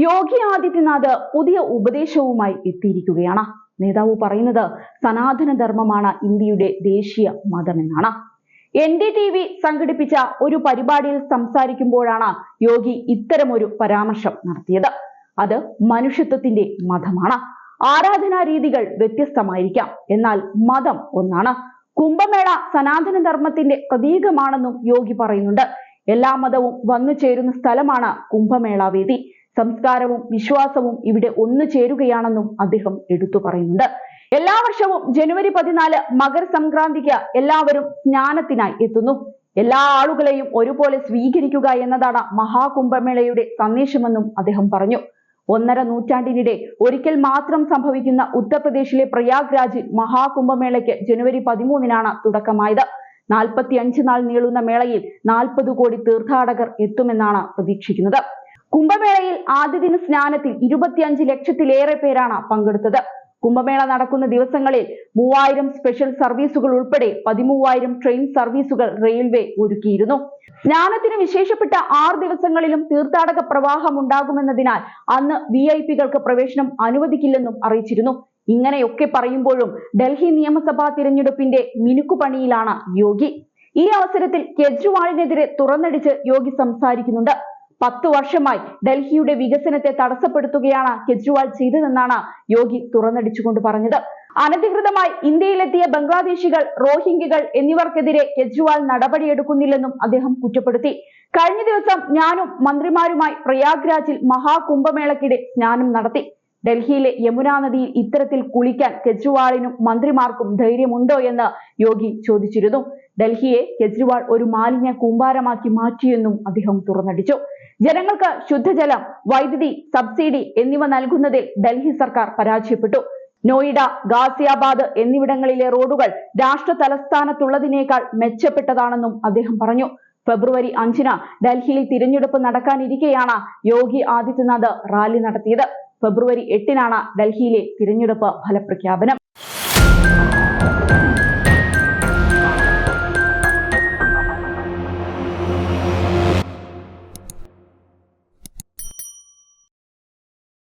യോഗി ആദിത്യനാഥ് പുതിയ ഉപദേശവുമായി എത്തിയിരിക്കുകയാണ്. നേതാവ് പറയുന്നത് സനാതന ധർമ്മമാണ് ഇന്ത്യയുടെ ദേശീയ മതമെന്നാണ്. NDTV സംഘടിപ്പിച്ച ഒരു പരിപാടിയിൽ സംസാരിക്കുമ്പോഴാണ് യോഗി ഇത്തരമൊരു പരാമർശം നടത്തിയത്. അത് മനുഷ്യത്വത്തിന്റെ മതമാണ്. ആരാധനാ രീതികൾ വ്യത്യസ്തമായിരിക്കാം, എന്നാൽ മതം ഒന്നാണ്. കുംഭമേള സനാതന ധർമ്മത്തിന്റെ പ്രതീകമാണെന്നും യോഗി പറയുന്നുണ്ട്. എല്ലാ മതവും വന്നു ചേരുന്ന സ്ഥലമാണ് കുംഭമേള വേദി. സംസ്കാരവും വിശ്വാസവും ഇവിടെ ഒന്നു ചേരുകയാണെന്നും അദ്ദേഹം എടുത്തു പറയുന്നുണ്ട്. എല്ലാ വർഷവും ജനുവരി 14 മകരസംക്രാന്തിക്ക് എല്ലാവരും സ്നാനത്തിനായി എത്തുന്നു. എല്ലാ ആളുകളെയും ഒരുപോലെ സ്വീകരിക്കുക എന്നതാണ് മഹാകുംഭമേളയുടെ സന്ദേശമെന്നും അദ്ദേഹം പറഞ്ഞു. 1.5 നൂറ്റാണ്ടിനിടെ ഒരിക്കൽ മാത്രം സംഭവിക്കുന്ന ഉത്തർപ്രദേശിലെ പ്രയാഗ്രാജിൽ മഹാകുംഭമേളയ്ക്ക് ജനുവരി 13 തുടക്കമായത്. 45 നാൾ നീളുന്ന മേളയിൽ 40 കോടി തീർത്ഥാടകർ എത്തുമെന്നാണ് പ്രതീക്ഷിക്കുന്നത്. കുംഭമേളയിൽ ആദ്യ ദിന സ്നാനത്തിൽ 25 ലക്ഷത്തിലേറെ പേരാണ് പങ്കെടുത്തത്. കുംഭമേള നടക്കുന്ന ദിവസങ്ങളിൽ 3000 സ്പെഷ്യൽ സർവീസുകൾ ഉൾപ്പെടെ 13,000 ട്രെയിൻ സർവീസുകൾ റെയിൽവേ ഒരുക്കിയിരുന്നു. സ്നാനത്തിന് വിശേഷപ്പെട്ട 6 ദിവസങ്ങളിലും തീർത്ഥാടക പ്രവാഹം ഉണ്ടാകുമെന്നതിനാൽ അന്ന് VIP-കൾക്ക് പ്രവേശനം അനുവദിക്കില്ലെന്നും അറിയിച്ചിരുന്നു. ഇങ്ങനെയൊക്കെ പറയുമ്പോഴും ഡൽഹി നിയമസഭാ തിരഞ്ഞെടുപ്പിന്റെ മിനുക്കുപണിയിലാണ് യോഗി. ഈ അവസരത്തിൽ കെജ്രിവാളിനെതിരെ തുറന്നടിച്ച് യോഗി സംസാരിക്കുന്നുണ്ട്. 10 വർഷമായി ഡൽഹിയുടെ വികസനത്തെ തടസ്സപ്പെടുത്തുകയാണ് കെജ്രിവാൾ ചെയ്തതെന്നാണ് യോഗി തുറന്നടിച്ചുകൊണ്ട് പറഞ്ഞത്. അനധികൃതമായി ഇന്ത്യയിലെത്തിയ ബംഗ്ലാദേശികൾ, റോഹിംഗ്യകൾ എന്നിവർക്കെതിരെ കെജ്രിവാൾ നടപടിയെടുക്കുന്നില്ലെന്നും അദ്ദേഹം കുറ്റപ്പെടുത്തി. കഴിഞ്ഞ ദിവസം ഞാനും മന്ത്രിമാരുമായി പ്രയാഗ്രാജിൽ മഹാകുംഭമേളയ്ക്കിടെ സ്നാനം നടത്തി. ഡൽഹിയിലെ യമുന നദിയിൽ ഇത്തരത്തിൽ കുളിക്കാൻ കെജ്രിവാളിനും മന്ത്രിമാർക്കും ധൈര്യമുണ്ടോ എന്ന് യോഗി ചോദിച്ചിരുന്നു. ഡൽഹിയെ കെജ്രിവാൾ ഒരു മാലിന്യ കൂമ്പാരമാക്കി മാറ്റിയെന്നും അദ്ദേഹം തുറന്നടിച്ചു. ജനങ്ങൾക്ക് ശുദ്ധജലം, വൈദ്യുതി, സബ്സിഡി എന്നിവ നൽകുന്നതിൽ ഡൽഹി സർക്കാർ പരാജയപ്പെട്ടു. നോയിഡ, ഗാസിയാബാദ് എന്നിവിടങ്ങളിലെ റോഡുകൾ രാഷ്ട്ര തലസ്ഥാനത്തുള്ളതിനേക്കാൾ മെച്ചപ്പെട്ടതാണെന്നും അദ്ദേഹം പറഞ്ഞു. ഫെബ്രുവരി 5 ഡൽഹിയിൽ തിരഞ്ഞെടുപ്പ് നടക്കാനിരിക്കെയാണ് യോഗി ആദിത്യനാഥ് റാലി നടത്തിയത്. ഫെബ്രുവരി 8 ഡൽഹിയിലെ തിരഞ്ഞെടുപ്പ് ഫലപ്രഖ്യാപനം.